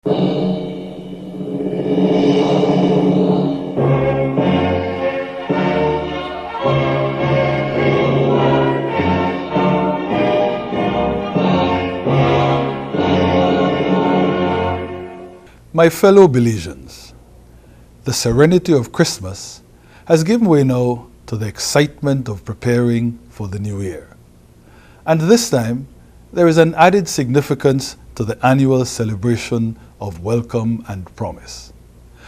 My fellow Belizeans, the serenity of Christmas has given way now to the excitement of preparing for the new year. And this time, there is an added significance to the annual celebration of welcome and promise.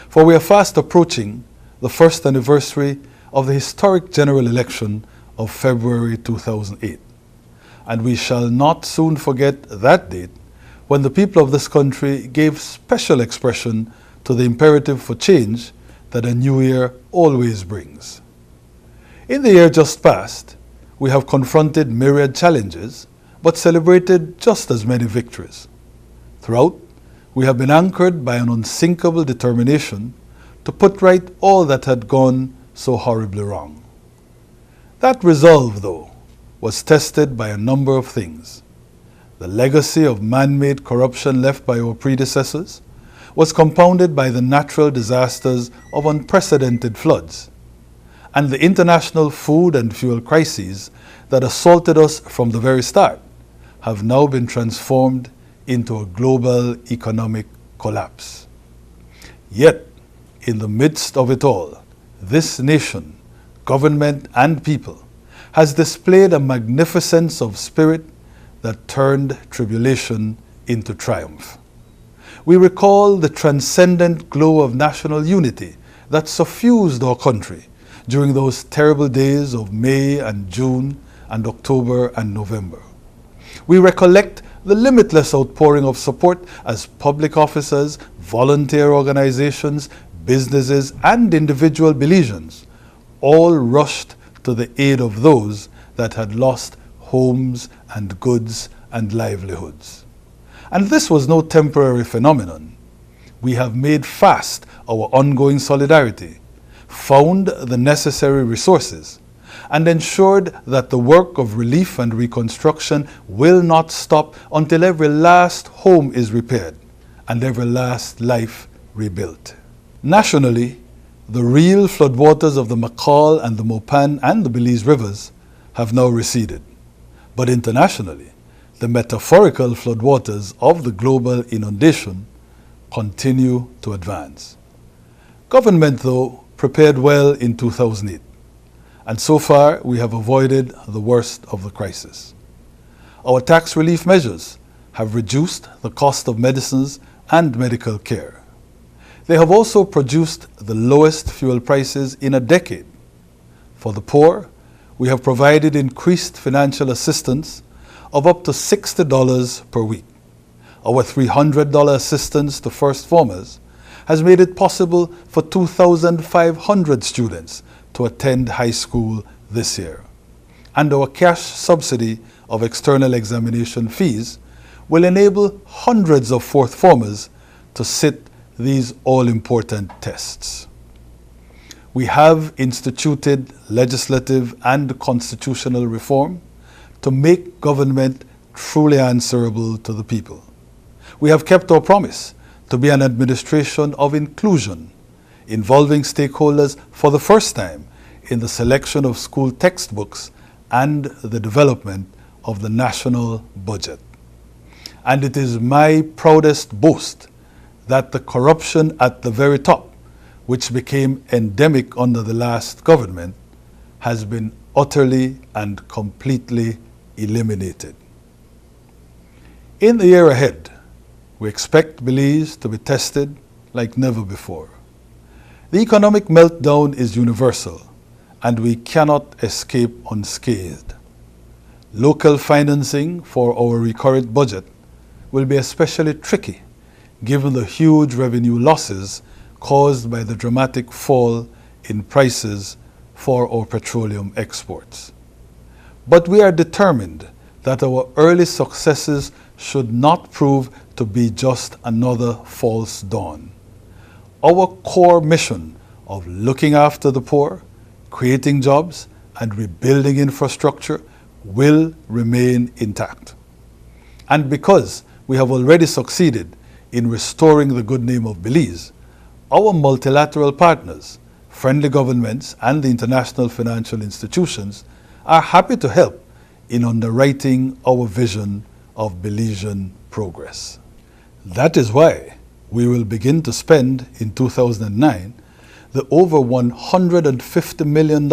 For we are fast approaching the first anniversary of the historic general election of February 2008. And we shall not soon forget that date when the people of this country gave special expression to the imperative for change that a new year always brings. In the year just past, we have confronted myriad challenges, but celebrated just as many victories. Throughout, we have been anchored by an unsinkable determination to put right all that had gone so horribly wrong. That resolve, though, was tested by a number of things. The legacy of man-made corruption left by our predecessors was compounded by the natural disasters of unprecedented floods, and the international food and fuel crises that assaulted us from the very start have now been transformed into a global economic collapse. Yet, in the midst of it all, this nation, government and people has displayed a magnificence of spirit that turned tribulation into triumph. We recall the transcendent glow of national unity that suffused our country during those terrible days of May and June and October and November. We recollect the limitless outpouring of support as public officers, volunteer organizations, businesses, and individual Belizeans all rushed to the aid of those that had lost homes and goods and livelihoods. And this was no temporary phenomenon. We have made fast our ongoing solidarity, found the necessary resources, and ensured that the work of relief and reconstruction will not stop until every last home is repaired and every last life rebuilt. Nationally, the real floodwaters of the McCall and the Mopan and the Belize rivers have now receded. But internationally, the metaphorical floodwaters of the global inundation continue to advance. Government, though, prepared well in 2008, and so far we have avoided the worst of the crisis. Our tax relief measures have reduced the cost of medicines and medical care. They have also produced the lowest fuel prices in a decade. For the poor, we have provided increased financial assistance of up to $60 per week. Our $300 assistance to first formers has made it possible for 2,500 students to attend high school this year. And our cash subsidy of external examination fees will enable hundreds of fourth formers to sit these all-important tests. We have instituted legislative and constitutional reform to make government truly answerable to the people. We have kept our promise to be an administration of inclusion, involving stakeholders for the first time in the selection of school textbooks and the development of the national budget. And it is my proudest boast that the corruption at the very top, which became endemic under the last government, has been utterly and completely eliminated. In the year ahead, we expect Belize to be tested like never before. The economic meltdown is universal, and we cannot escape unscathed. Local financing for our recurrent budget will be especially tricky, given the huge revenue losses caused by the dramatic fall in prices for our petroleum exports. But we are determined that our early successes should not prove to be just another false dawn. Our core mission of looking after the poor, creating jobs, and rebuilding infrastructure will remain intact. And because we have already succeeded in restoring the good name of Belize, our multilateral partners, friendly governments, and the international financial institutions are happy to help in underwriting our vision of Belizean progress. That is why we will begin to spend in 2009 the over $150 million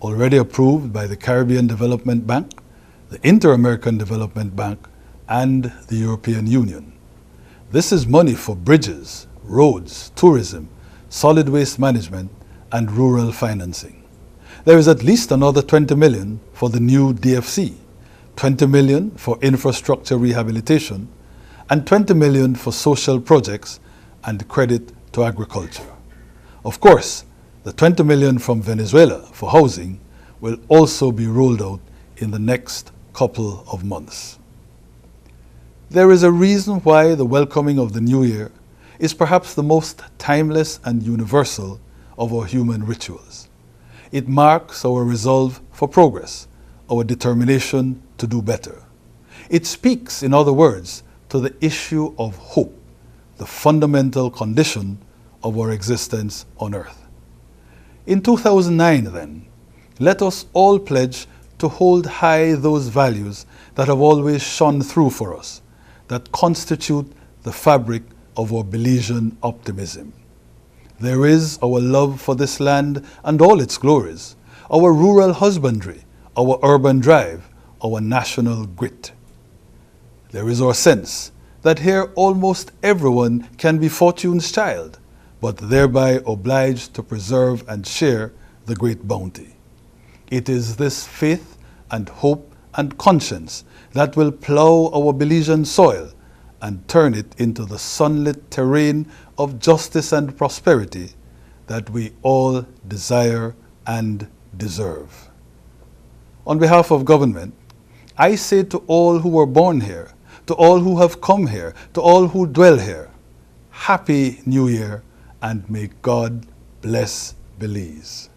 already approved by the Caribbean Development Bank, the Inter-American Development Bank, and the European Union. This is money for bridges, roads, tourism, solid waste management, and rural financing. There is at least another $20 million for the new DFC, $20 million for infrastructure rehabilitation, and $20 million for social projects and credit to agriculture. Of course, the $20 million from Venezuela for housing will also be rolled out in the next couple of months. There is a reason why the welcoming of the new year is perhaps the most timeless and universal of our human rituals. It marks our resolve for progress, our determination to do better. It speaks, in other words, to the issue of hope, the fundamental condition of our existence on earth. In 2009, then, let us all pledge to hold high those values that have always shone through for us, that constitute the fabric of our Belizean optimism. There is our love for this land and all its glories, our rural husbandry, our urban drive, our national grit. There is our sense that here almost everyone can be fortune's child, but thereby obliged to preserve and share the great bounty. It is this faith and hope and conscience that will plow our Belizean soil and turn it into the sunlit terrain of justice and prosperity that we all desire and deserve. On behalf of government, I say to all who were born here, to all who have come here, to all who dwell here, Happy New Year, and may God bless Belize.